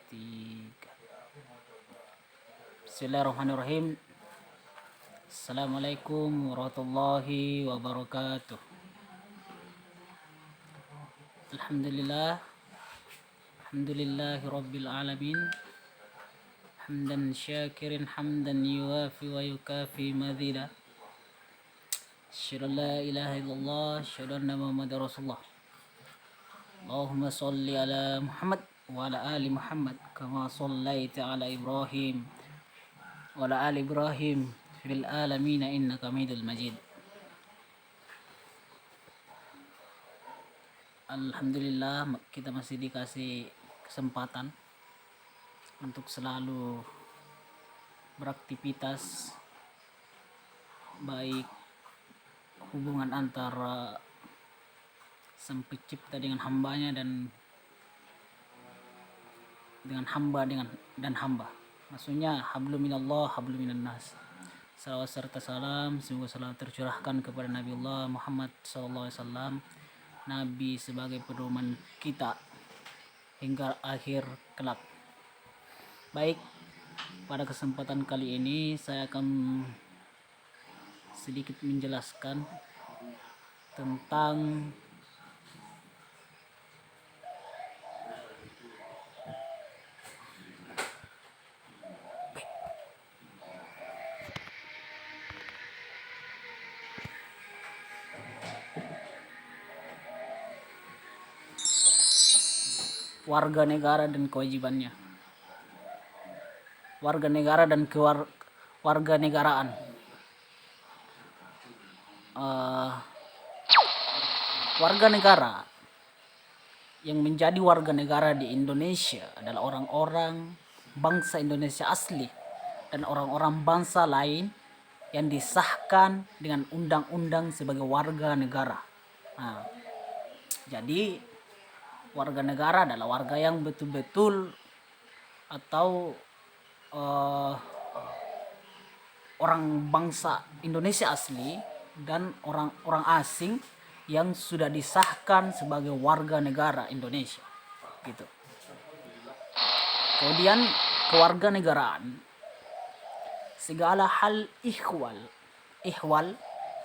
Tiga. Bismillahirrahmanirrahim. Assalamualaikum warahmatullahi wabarakatuh. Alhamdulillah. Alhamdulillahi rabbil alamin. Hamdan syakirin hamdan yuwafi wa yukafi madhida. Asyhadu an la ilaha illallah, asyhadu anna Muhammadar Rasulullah. Allahumma shalli ala Muhammad wa ala ali Muhammad kama shallaita ala Ibrahim wa ala ali Ibrahim fil alamin innaka Hamidul Majid. Alhamdulillah kita masih dikasih kesempatan untuk selalu beraktivitas, baik hubungan antara Sang Pencipta dengan hambanya dan dengan hamba dan hamba. Maksudnya hablum minallah hablum minan nas. Salawat serta salam semoga selalu tercurahkan kepada Nabiullah Muhammad SAW, Nabi sebagai pedoman kita hingga akhir kelak. Baik, pada kesempatan kali ini saya akan sedikit menjelaskan tentang warga negara dan kewajibannya. Warga negara dan warga negaraan. Warga negara yang menjadi warga negara di Indonesia adalah orang-orang bangsa Indonesia asli dan orang-orang bangsa lain yang disahkan dengan undang-undang sebagai warga negara. Jadi warga negara adalah warga yang betul-betul atau orang bangsa Indonesia asli dan orang-orang asing yang sudah disahkan sebagai warga negara Indonesia gitu. Kemudian kewarganegaraan, segala hal ihwal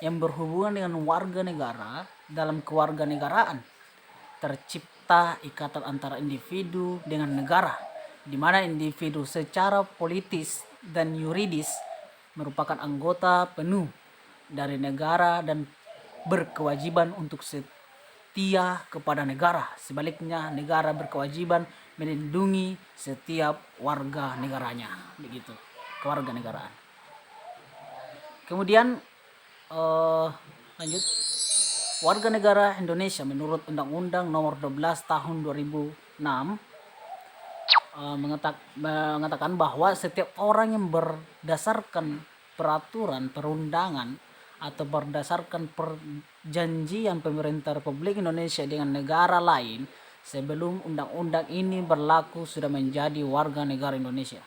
yang berhubungan dengan warga negara dalam kewarganegaraan tercipta ikatan antara individu dengan negara, di mana individu secara politis dan yuridis merupakan anggota penuh dari negara dan berkewajiban untuk setia kepada negara. Sebaliknya, negara berkewajiban melindungi setiap warga negaranya. Begitu, kewarganegaraan. Kemudian lanjut. Warga negara Indonesia menurut Undang-Undang Nomor 12 Tahun 2006 mengatakan bahwa setiap orang yang berdasarkan peraturan perundangan atau berdasarkan perjanjian pemerintah Republik Indonesia dengan negara lain sebelum undang-undang ini berlaku sudah menjadi warga negara Indonesia.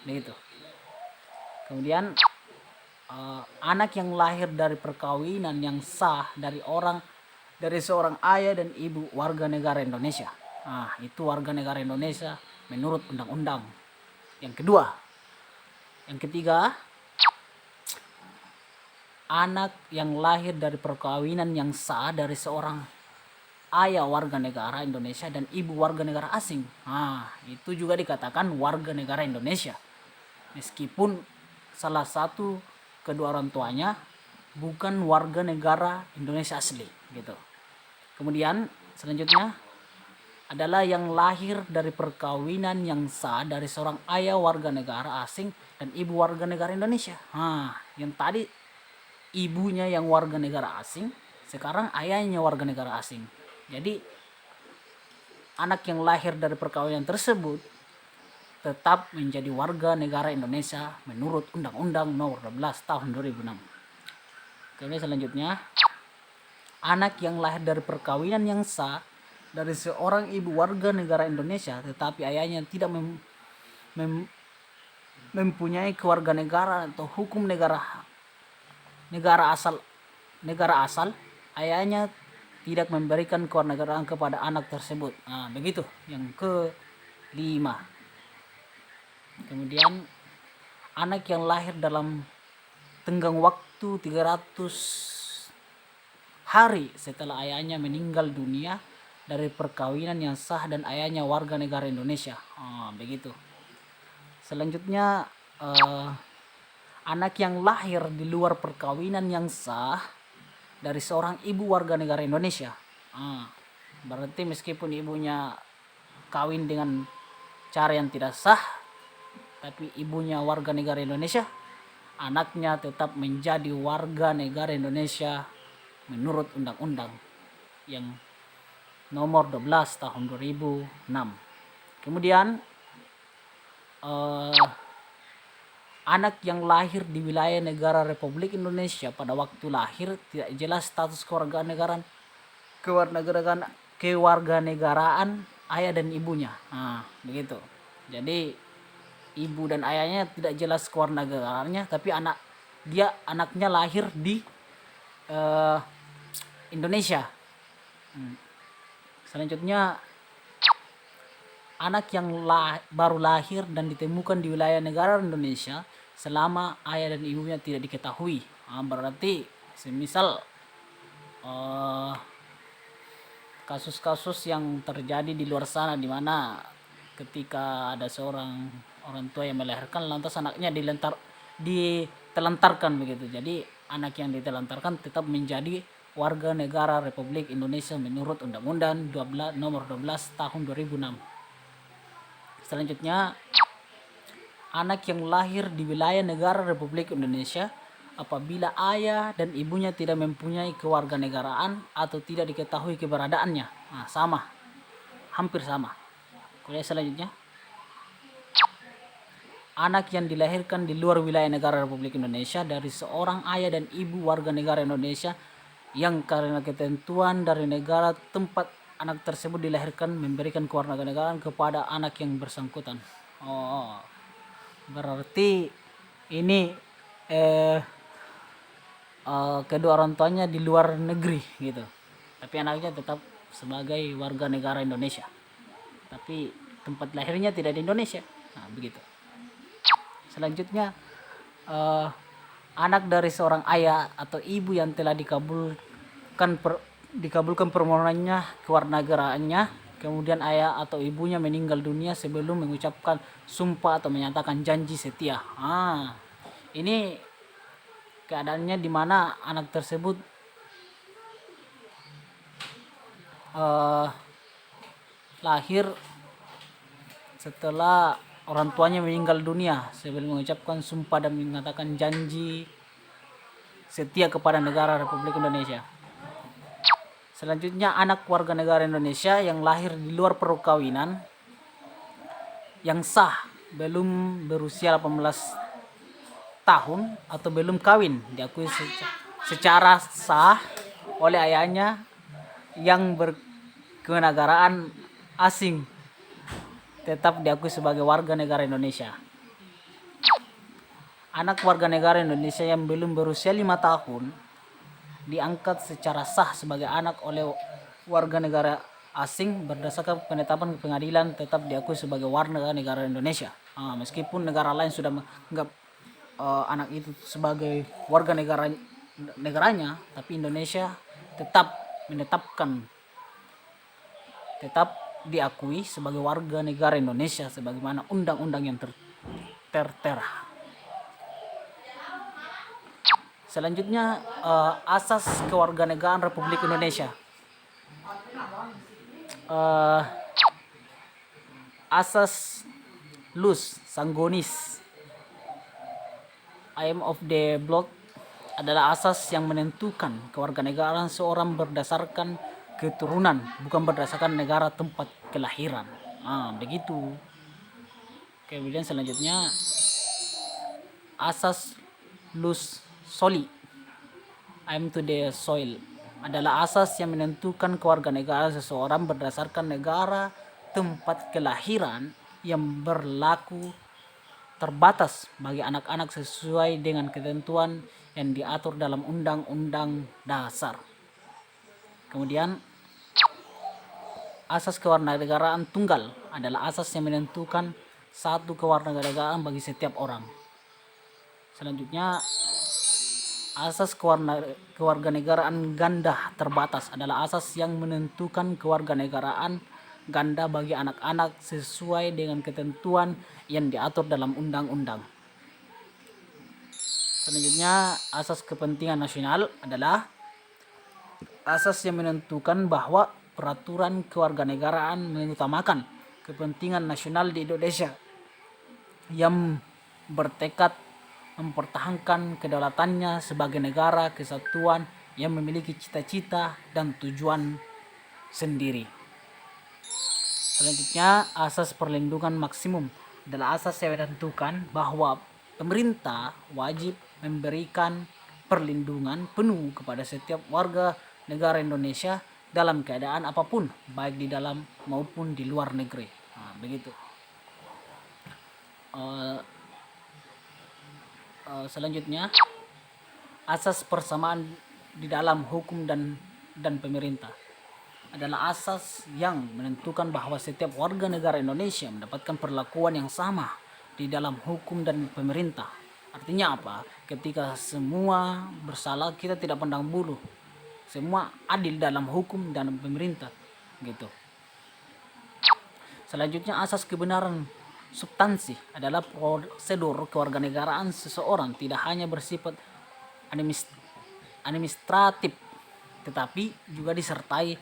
Begitu. Kemudian anak yang lahir dari perkawinan yang sah dari seorang ayah dan ibu warga negara Indonesia. Itu warga negara Indonesia menurut undang-undang. Yang ketiga, anak yang lahir dari perkawinan yang sah dari seorang ayah warga negara Indonesia dan ibu warga negara asing. Itu juga dikatakan warga negara Indonesia, meskipun salah satu kedua orang tuanya bukan warga negara Indonesia asli gitu. Kemudian selanjutnya adalah yang lahir dari perkawinan yang sah dari seorang ayah warga negara asing dan ibu warga negara Indonesia. Yang tadi ibunya yang warga negara asing, sekarang ayahnya warga negara asing. Jadi anak yang lahir dari perkawinan tersebut tetap menjadi warga negara Indonesia menurut Undang-Undang Nomor 12 Tahun 2006. Kemudian selanjutnya, anak yang lahir dari perkawinan yang sah dari seorang ibu warga negara Indonesia tetapi ayahnya tidak mempunyai kewarganegaraan atau hukum negara asal, ayahnya tidak memberikan kewarganegaraan kepada anak tersebut. Begitu. Yang Kemudian anak yang lahir dalam tenggang waktu 300 hari setelah ayahnya meninggal dunia dari perkawinan yang sah dan ayahnya warga negara Indonesia. Begitu. Selanjutnya anak yang lahir di luar perkawinan yang sah dari seorang ibu warga negara Indonesia. Berarti meskipun ibunya kawin dengan cara yang tidak sah, tapi ibunya warga negara Indonesia, anaknya tetap menjadi warga negara Indonesia menurut undang-undang yang nomor 12 tahun 2006. Kemudian anak yang lahir di wilayah negara Republik Indonesia pada waktu lahir tidak jelas status kewarganegaraan ayah dan ibunya. Begitu. Jadi ibu dan ayahnya tidak jelas kewarganegaraannya, tapi anaknya lahir di Indonesia. Selanjutnya anak yang baru lahir dan ditemukan di wilayah negara Indonesia selama ayah dan ibunya tidak diketahui. Berarti semisal kasus-kasus yang terjadi di luar sana, di mana ketika ada seorang orang tua yang melahirkan lantas anaknya ditelantarkan begitu. Jadi anak yang ditelantarkan tetap menjadi warga negara Republik Indonesia menurut Undang-Undang nomor 12 tahun 2006. Selanjutnya, anak yang lahir di wilayah negara Republik Indonesia apabila ayah dan ibunya tidak mempunyai kewarganegaraan atau tidak diketahui keberadaannya. Hampir sama. Kemudian selanjutnya, anak yang dilahirkan di luar wilayah negara Republik Indonesia dari seorang ayah dan ibu warga negara Indonesia yang karena ketentuan dari negara tempat anak tersebut dilahirkan memberikan kewarganegaraan kepada anak yang bersangkutan. Berarti ini kedua orang tuanya di luar negeri gitu, tapi anaknya tetap sebagai warga negara Indonesia, tapi tempat lahirnya tidak di Indonesia. Begitu. Selanjutnya anak dari seorang ayah atau ibu yang telah dikabulkan permohonannya kewarganegaraannya, kemudian ayah atau ibunya meninggal dunia sebelum mengucapkan sumpah atau menyatakan janji setia. Ini keadaannya di mana anak tersebut lahir setelah orang tuanya meninggal dunia sebelum mengucapkan sumpah dan mengatakan janji setia kepada negara Republik Indonesia. Selanjutnya anak warga negara Indonesia yang lahir di luar perkawinan yang sah belum berusia 18 tahun atau belum kawin diakui secara sah oleh ayahnya yang berkenegaraan asing tetap diakui sebagai warga negara Indonesia. Anak warga negara Indonesia yang belum berusia 5 tahun diangkat secara sah sebagai anak oleh warga negara asing berdasarkan penetapan pengadilan tetap diakui sebagai warga negara Indonesia. Meskipun negara lain sudah menganggap anak itu sebagai warga negaranya, tapi Indonesia tetap diakui sebagai warga negara Indonesia sebagaimana undang-undang yang tertera. Selanjutnya asas kewarganegaraan Republik Indonesia. Asas Lus Sanggonis Aim of the Blood adalah asas yang menentukan kewarganegaraan seorang berdasarkan keturunan, bukan berdasarkan negara tempat kelahiran. Begitu. Kemudian selanjutnya asas Lus Soli Aim to the Soil adalah asas yang menentukan kewarganegaraan seseorang berdasarkan negara tempat kelahiran yang berlaku terbatas bagi anak-anak sesuai dengan ketentuan yang diatur dalam Undang-Undang Dasar. Kemudian asas kewarganegaraan tunggal adalah asas yang menentukan satu kewarganegaraan bagi setiap orang. Selanjutnya, asas kewarganegaraan ganda terbatas adalah asas yang menentukan kewarganegaraan ganda bagi anak-anak sesuai dengan ketentuan yang diatur dalam undang-undang. Selanjutnya, asas kepentingan nasional adalah asas yang menentukan bahwa peraturan kewarganegaraan mengutamakan kepentingan nasional di Indonesia yang bertekad mempertahankan kedaulatannya sebagai negara kesatuan yang memiliki cita-cita dan tujuan sendiri. Selanjutnya, asas perlindungan maksimum adalah asas yang menentukan bahwa pemerintah wajib memberikan perlindungan penuh kepada setiap warga negara Indonesia dalam keadaan apapun, baik di dalam maupun di luar negeri. Nah, begitu. Selanjutnya, asas persamaan di dalam hukum dan pemerintah adalah asas yang menentukan bahwa setiap warga negara Indonesia mendapatkan perlakuan yang sama di dalam hukum dan pemerintah. Artinya apa? Ketika semua bersalah, kita tidak pandang bulu. Semua adil dalam hukum dan pemerintah, gitu. Selanjutnya, asas kebenaran substansi adalah prosedur kewarganegaraan seseorang tidak hanya bersifat administratif, tetapi juga disertai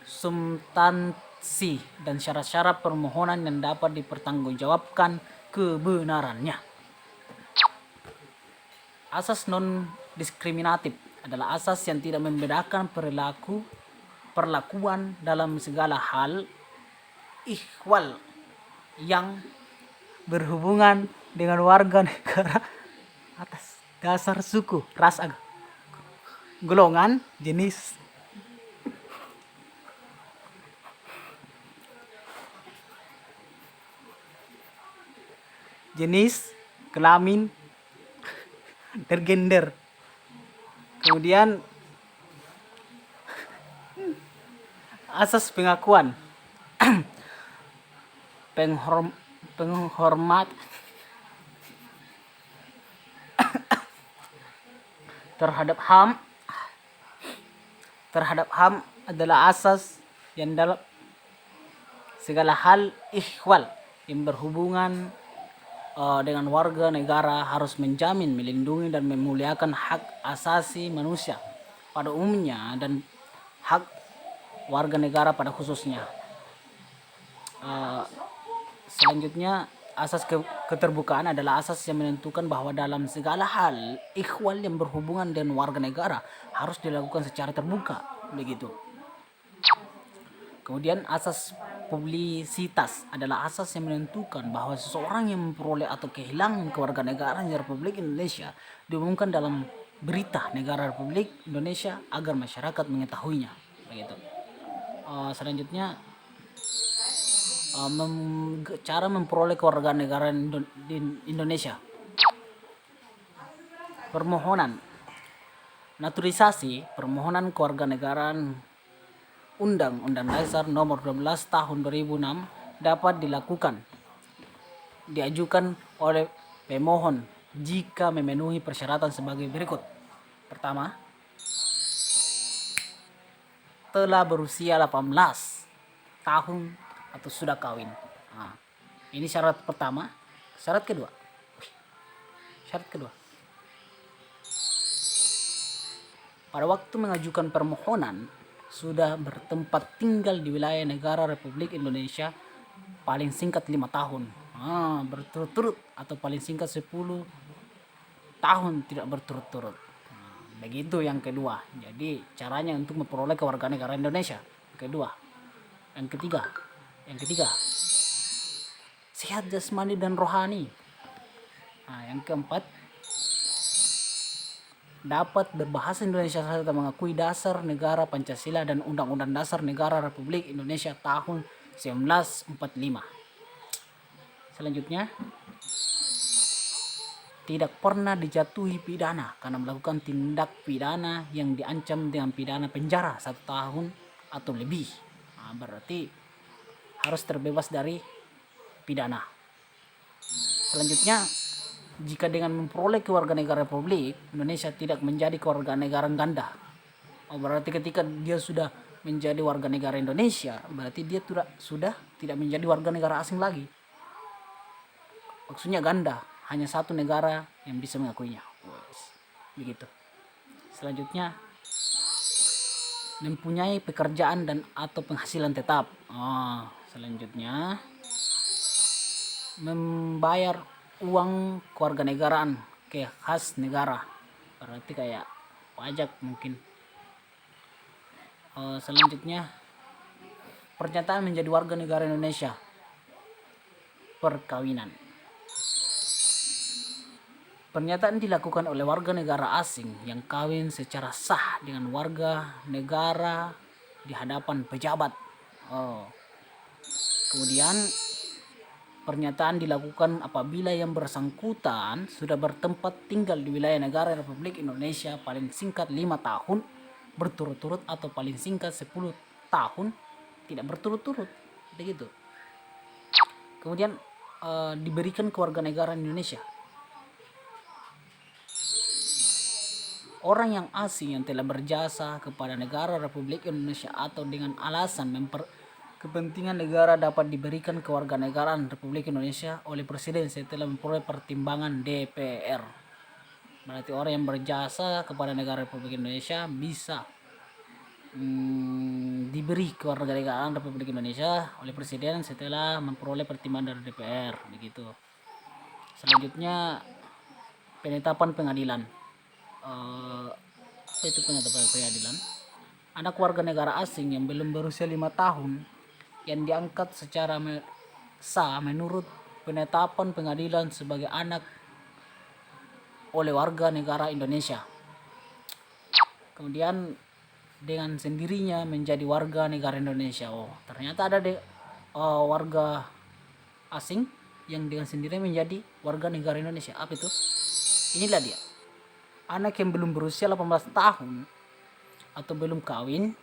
substansi dan syarat-syarat permohonan yang dapat dipertanggungjawabkan kebenarannya. Asas non-diskriminatif adalah asas yang tidak membedakan perlakuan dalam segala hal, ihwal yang berhubungan dengan warga negara atas dasar suku, ras, golongan, jenis, kelamin, dan gender. Kemudian asas pengakuan penghormat terhadap HAM adalah asas yang dalam segala hal ihwal yang berhubungan dengan warga negara harus menjamin, melindungi dan memuliakan hak asasi manusia pada umumnya dan hak warga negara pada khususnya. Selanjutnya, asas keterbukaan adalah asas yang menentukan bahwa dalam segala hal ikhwal yang berhubungan dengan warga negara harus dilakukan secara terbuka, begitu. Kemudian asas publisitas adalah asas yang menentukan bahwa seseorang yang memperoleh atau kehilangan kewarganegaraan Republik Indonesia diumumkan dalam berita negara Republik Indonesia agar masyarakat mengetahuinya, begitu. Selanjutnya, cara memperoleh kewarganegaraan di Indonesia. Permohonan naturalisasi, permohonan kewarganegaraan Undang-Undang Dasar Nomor 12 Tahun 2006 dapat diajukan oleh pemohon jika memenuhi persyaratan sebagai berikut. Pertama, telah berusia 18 tahun atau sudah kawin. Nah, ini syarat pertama. Syarat kedua, pada waktu mengajukan permohonan sudah bertempat tinggal di wilayah negara Republik Indonesia paling singkat 5 tahun berturut-turut atau paling singkat 10 tahun tidak berturut-turut. Begitu yang kedua. Jadi caranya untuk memperoleh kewarganegaraan Indonesia. Yang ketiga, sehat jasmani dan rohani. Yang keempat, dapat berbahasa Indonesia serta mengakui dasar negara Pancasila dan Undang-Undang Dasar Negara Republik Indonesia tahun 1945. Selanjutnya, tidak pernah dijatuhi pidana karena melakukan tindak pidana yang diancam dengan pidana penjara 1 tahun atau lebih. Berarti harus terbebas dari pidana. Selanjutnya, jika dengan memperoleh kewarganegaraan Republik Indonesia tidak menjadi kewarganegaraan ganda. Berarti ketika dia sudah menjadi warga negara Indonesia, berarti dia sudah tidak menjadi warga negara asing lagi. Maksudnya ganda, hanya satu negara yang bisa mengakuinya. Begitu. Selanjutnya, mempunyai pekerjaan dan atau penghasilan tetap. Selanjutnya, membayar uang kewarganegaraan ke khas negara, berarti kayak pajak mungkin. Selanjutnya, pernyataan menjadi warga negara Indonesia, perkawinan. Pernyataan dilakukan oleh warga negara asing yang kawin secara sah dengan warga negara di hadapan pejabat. Kemudian pernyataan dilakukan apabila yang bersangkutan sudah bertempat tinggal di wilayah negara Republik Indonesia paling singkat 5 tahun berturut-turut atau paling singkat 10 tahun tidak berturut-turut. Begitu. Kemudian diberikan kewarganegaraan Indonesia. Orang yang asing yang telah berjasa kepada negara Republik Indonesia atau dengan alasan kepentingan negara dapat diberikan kewarganegaraan Republik Indonesia oleh Presiden setelah memperoleh pertimbangan DPR. Berarti orang yang berjasa kepada negara Republik Indonesia bisa diberi kewarganegaraan Republik Indonesia oleh Presiden setelah memperoleh pertimbangan dari DPR. Begitu. Selanjutnya, penetapan pengadilan. Apa itu penetapan pengadilan? Anak warga negara asing yang belum berusia 5 tahun yang diangkat secara sah menurut penetapan pengadilan sebagai anak oleh warga negara Indonesia, kemudian dengan sendirinya menjadi warga negara Indonesia. Ternyata ada warga asing yang dengan sendirinya menjadi warga negara Indonesia. Apa itu? Inilah dia. Anak yang belum berusia 18 tahun atau belum kawin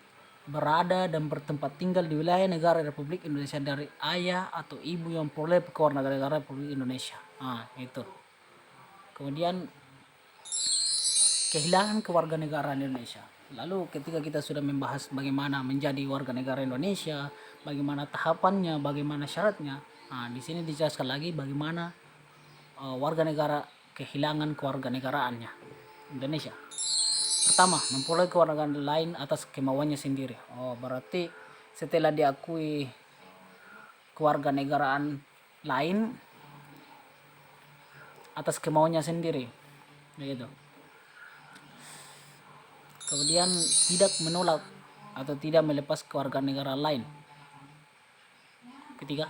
berada dan bertempat tinggal di wilayah negara Republik Indonesia dari ayah atau ibu yang memperoleh kewarganegaraan Republik Indonesia. Itu. Kemudian kehilangan kewarganegaraan Indonesia. Lalu ketika kita sudah membahas bagaimana menjadi warga negara Indonesia, bagaimana tahapannya, bagaimana syaratnya, di sini dijelaskan lagi bagaimana warga negara kehilangan kewarganegaraannya Indonesia. Pertama, memperoleh kewarganegaraan lain atas kemauannya sendiri. Berarti setelah diakui kewarganegaraan lain atas kemauannya sendiri. Begitu. Kemudian tidak menolak atau tidak melepas kewarganegaraan lain. Ketiga,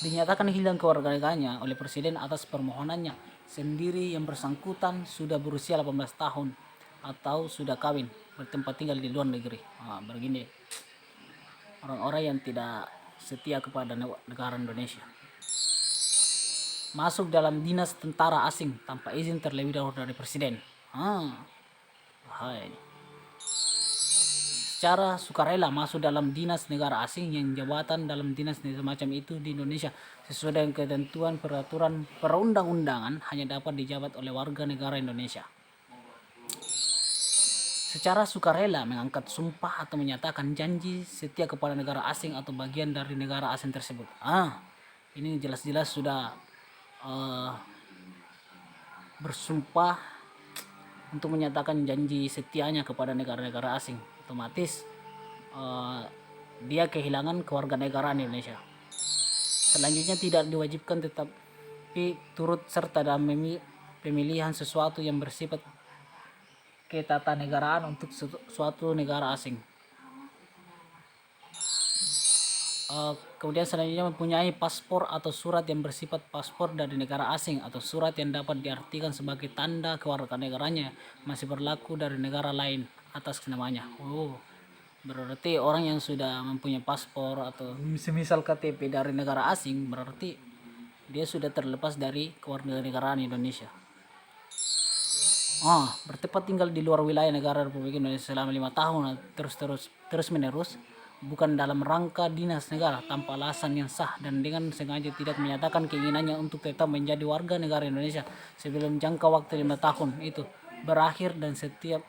dinyatakan hilang kewarganegaraannya oleh Presiden atas permohonannya sendiri yang bersangkutan sudah berusia 18 tahun atau sudah kawin bertempat tinggal di luar negeri. Begini orang-orang yang tidak setia kepada negara Indonesia masuk dalam dinas tentara asing tanpa izin terlebih dahulu dari Presiden. Secara sukarela masuk dalam dinas negara asing yang jabatan dalam dinas semacam itu di Indonesia sesuai dengan ketentuan peraturan perundang-undangan hanya dapat dijabat oleh warga negara Indonesia. Secara sukarela mengangkat sumpah atau menyatakan janji setia kepada negara asing atau bagian dari negara asing tersebut. Ini jelas-jelas sudah bersumpah untuk menyatakan janji setianya kepada negara-negara asing. Otomatis dia kehilangan kewarganegaraan Indonesia. Selanjutnya, tidak diwajibkan tetapi turut serta dalam pemilihan sesuatu yang bersifat ketatanegaraan untuk suatu negara asing. Kemudian selanjutnya, mempunyai paspor atau surat yang bersifat paspor dari negara asing atau surat yang dapat diartikan sebagai tanda kewarganegaraannya masih berlaku dari negara lain atas namanya. Berarti orang yang sudah mempunyai paspor atau semisal KTP dari negara asing berarti dia sudah terlepas dari kewarganegaraan Indonesia. Bertempat tinggal di luar wilayah negara Republik Indonesia selama 5 tahun terus menerus bukan dalam rangka dinas negara tanpa alasan yang sah dan dengan sengaja tidak menyatakan keinginannya untuk tetap menjadi warga negara Indonesia sebelum jangka waktu 5 tahun itu berakhir, dan setiap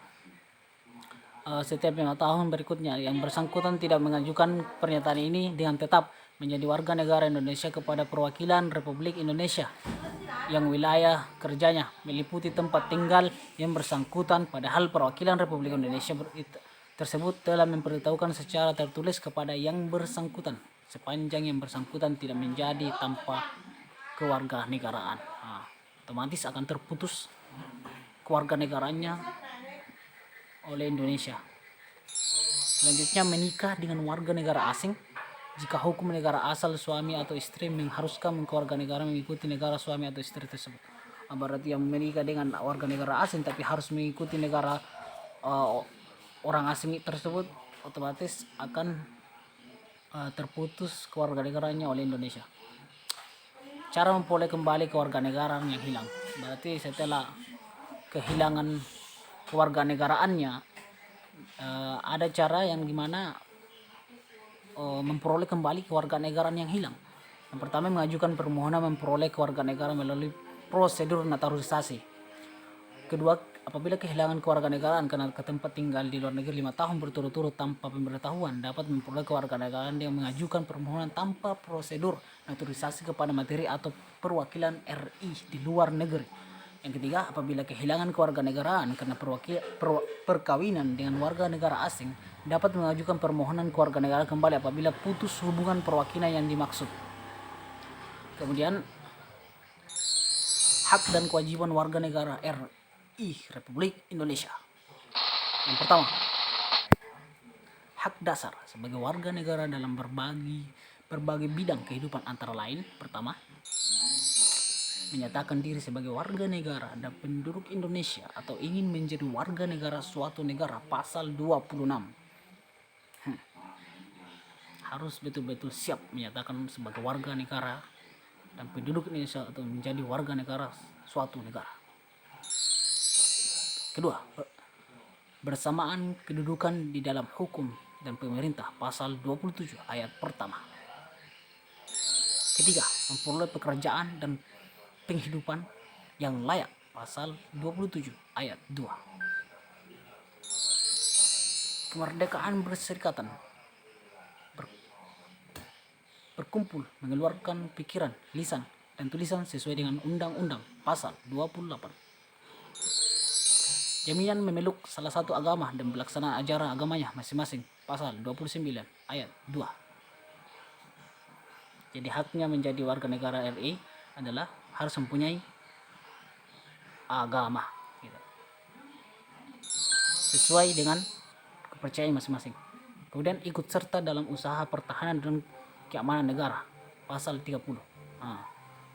5 tahun berikutnya yang bersangkutan tidak mengajukan pernyataan ini dengan tetap menjadi warga negara Indonesia kepada perwakilan Republik Indonesia yang wilayah kerjanya meliputi tempat tinggal yang bersangkutan, padahal perwakilan Republik Indonesia tersebut telah memberitahukan secara tertulis kepada yang bersangkutan sepanjang yang bersangkutan tidak menjadi tanpa kewarganegaraan. Otomatis akan terputus kewarganegaraannya oleh Indonesia. Selanjutnya, menikah dengan warga negara asing jika hukum negara asal suami atau istri mengharuskan kewarganegaraan mengikuti negara suami atau istri tersebut. Berarti yang menikah dengan warga negara asing tapi harus mengikuti negara orang asing tersebut, otomatis akan terputus kewarganegaraannya oleh Indonesia. Cara memperoleh kembali kewarganegaraan yang hilang, berarti setelah kehilangan kewarganegaraannya, ada cara yang gimana memperoleh kembali kewarganegaraan yang hilang. Yang pertama, mengajukan permohonan memperoleh kewarganegaraan melalui prosedur naturalisasi. Kedua, apabila kehilangan kewarganegaraan karena ke tempat tinggal di luar negeri 5 tahun berturut-turut tanpa pemberitahuan, dapat memperoleh kewarganegaraan dengan mengajukan permohonan tanpa prosedur naturalisasi kepada materi atau perwakilan RI di luar negeri. Yang ketiga, apabila kehilangan kewarganegaraan karena perkawinan dengan warga negara asing, dapat mengajukan permohonan kewarganegaraan kembali apabila putus hubungan perwakilan yang dimaksud. Kemudian, hak dan kewajiban warga negara RI Republik Indonesia. Yang pertama, hak dasar sebagai warga negara dalam berbagai bidang kehidupan, antara lain: pertama, menyatakan diri sebagai warga negara dan penduduk Indonesia atau ingin menjadi warga negara suatu negara, pasal 26. Harus betul-betul siap menyatakan sebagai warga negara dan penduduk Indonesia atau menjadi warga negara suatu negara. Kedua, bersamaan kedudukan di dalam hukum dan pemerintah, pasal 27 ayat pertama. Ketiga, memperoleh pekerjaan dan penghidupan yang layak, pasal 27 ayat 2. Kemerdekaan berserikatan, berkumpul, mengeluarkan pikiran, lisan, dan tulisan sesuai dengan undang-undang, pasal 28. Jaminan memeluk salah satu agama dan pelaksanaan ajaran agamanya masing-masing, pasal 29 ayat 2. Jadi haknya menjadi warga negara RI adalah harus mempunyai agama gitu, sesuai dengan kepercayaan masing-masing. Kemudian ikut serta dalam usaha pertahanan dan keamanan negara, pasal 30.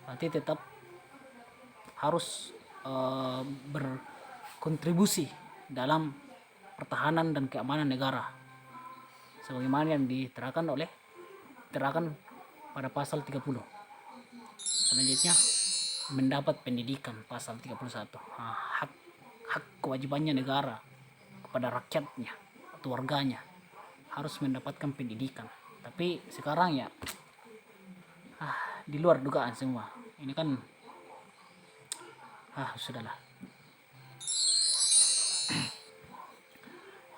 Berarti tetap harus berkontribusi dalam pertahanan dan keamanan negara sebagaimana yang diterangkan pada pasal 30. Selanjutnya, mendapat pendidikan, pasal 31. Hak kewajibannya negara kepada rakyatnya atau warganya harus mendapatkan pendidikan. Tapi sekarang ya di luar dugaan semua. Ini kan sudahlah.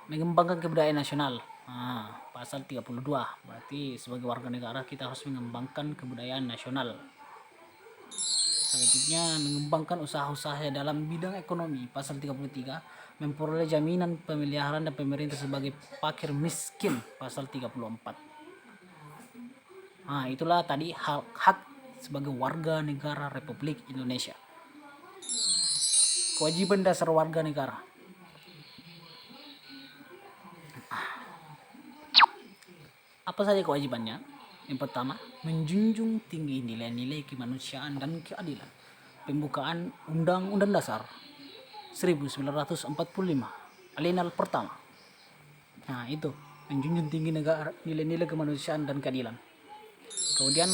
Mengembangkan kebudayaan nasional, pasal 32. Berarti sebagai warga negara kita harus mengembangkan kebudayaan nasional. Selanjutnya, mengembangkan usaha-usaha dalam bidang ekonomi, pasal 33. Memperoleh jaminan pemeliharaan dan pemerintah sebagai fakir miskin, pasal 34. Itulah tadi hak sebagai warga negara Republik Indonesia. Kewajiban dasar warga negara. Apa saja kewajibannya? Yang pertama, menjunjung tinggi nilai-nilai kemanusiaan dan keadilan. Pembukaan Undang-Undang Dasar 1945, alinea pertama. Itu menjunjung tinggi nilai-nilai kemanusiaan dan keadilan. Kemudian,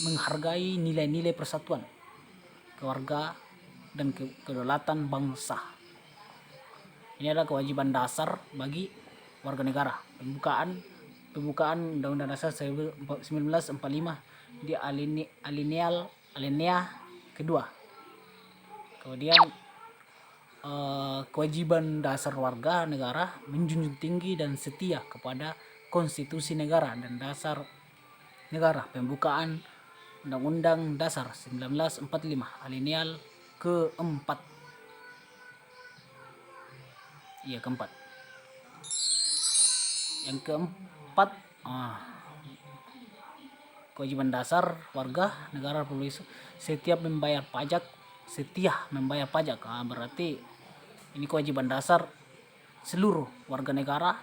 menghargai nilai-nilai persatuan, keluarga, dan kedaulatan bangsa. Ini adalah kewajiban dasar bagi warga negara. Pembukaan pembukaan Undang-Undang Dasar 1945 di alinea kedua. Kemudian kewajiban dasar warga negara menjunjung tinggi dan setia kepada konstitusi negara dan dasar negara. Pembukaan Undang-Undang Dasar 1945 alinea keempat. Iya, keempat. Yang keempat, kewajiban dasar warga negara Republik setia membayar pajak. Berarti ini kewajiban dasar seluruh warga negara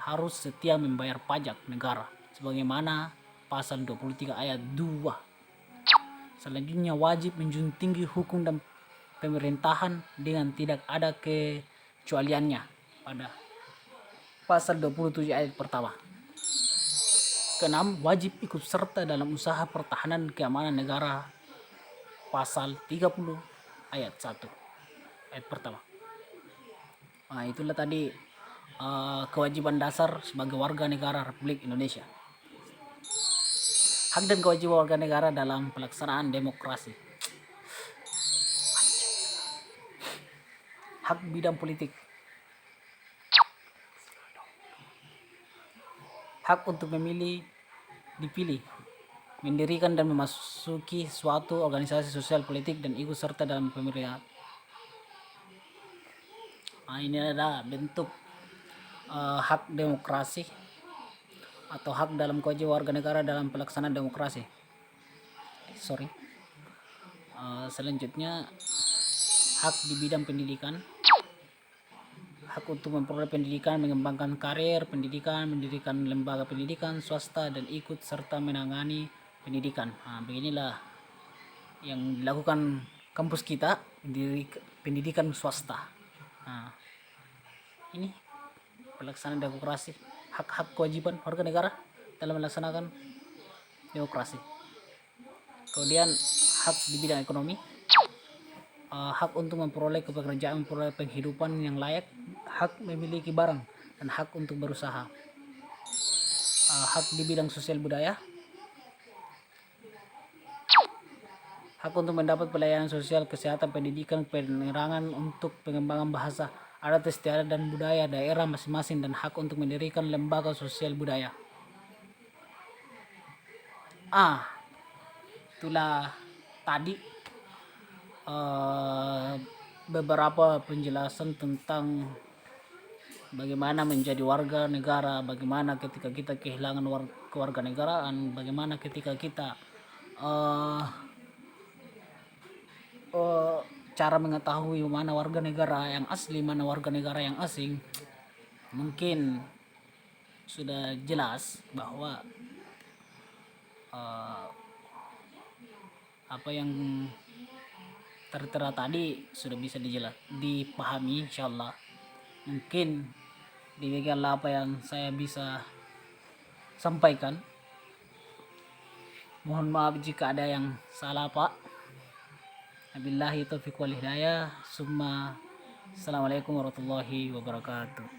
harus setia membayar pajak negara sebagaimana pasal 23 ayat 2. Selanjutnya, wajib menjunjung tinggi hukum dan pemerintahan dengan tidak ada kecualiannya pada pasal 27 ayat pertama. Keenam, wajib ikut serta dalam usaha pertahanan keamanan negara pasal 30 ayat 1 ayat pertama. Itulah tadi kewajiban dasar sebagai warga negara Republik Indonesia. Hak dan kewajiban warga negara dalam pelaksanaan demokrasi. Hak bidang politik. Hak untuk memilih, dipilih, mendirikan dan memasuki suatu organisasi sosial politik dan ikut serta dalam pemerintahan. Ini adalah bentuk hak demokrasi atau hak dalam kewajiban warga negara dalam pelaksanaan demokrasi. Selanjutnya, hak di bidang pendidikan. Hak untuk memperoleh pendidikan, mengembangkan karir pendidikan, mendirikan lembaga pendidikan swasta dan ikut serta menangani pendidikan. Beginilah yang dilakukan kampus kita, pendidikan swasta. Ini pelaksanaan demokrasi, hak-hak kewajiban warga negara dalam melaksanakan demokrasi. Kemudian hak di bidang ekonomi, hak untuk memperoleh pekerjaan, memperoleh penghidupan yang layak, hak memiliki barang, dan hak untuk berusaha. Hak di bidang sosial budaya, hak untuk mendapat pelayanan sosial, kesehatan, pendidikan, penerangan untuk pengembangan bahasa, adat istiadat dan budaya daerah masing-masing, dan hak untuk mendirikan lembaga sosial budaya. Itulah tadi beberapa penjelasan tentang bagaimana menjadi warga negara, bagaimana ketika kita kehilangan kewarganegaraan, bagaimana ketika kita cara mengetahui mana warga negara yang asli, mana warga negara yang asing. Mungkin sudah jelas bahwa apa yang tertera tadi sudah bisa dipahami, insyaallah. Mungkin demikianlah apa yang saya bisa sampaikan. Mohon maaf jika ada yang salah, Pak. Wabillahi taufiq wal hidayah. Assalamualaikum warahmatullahi wabarakatuh.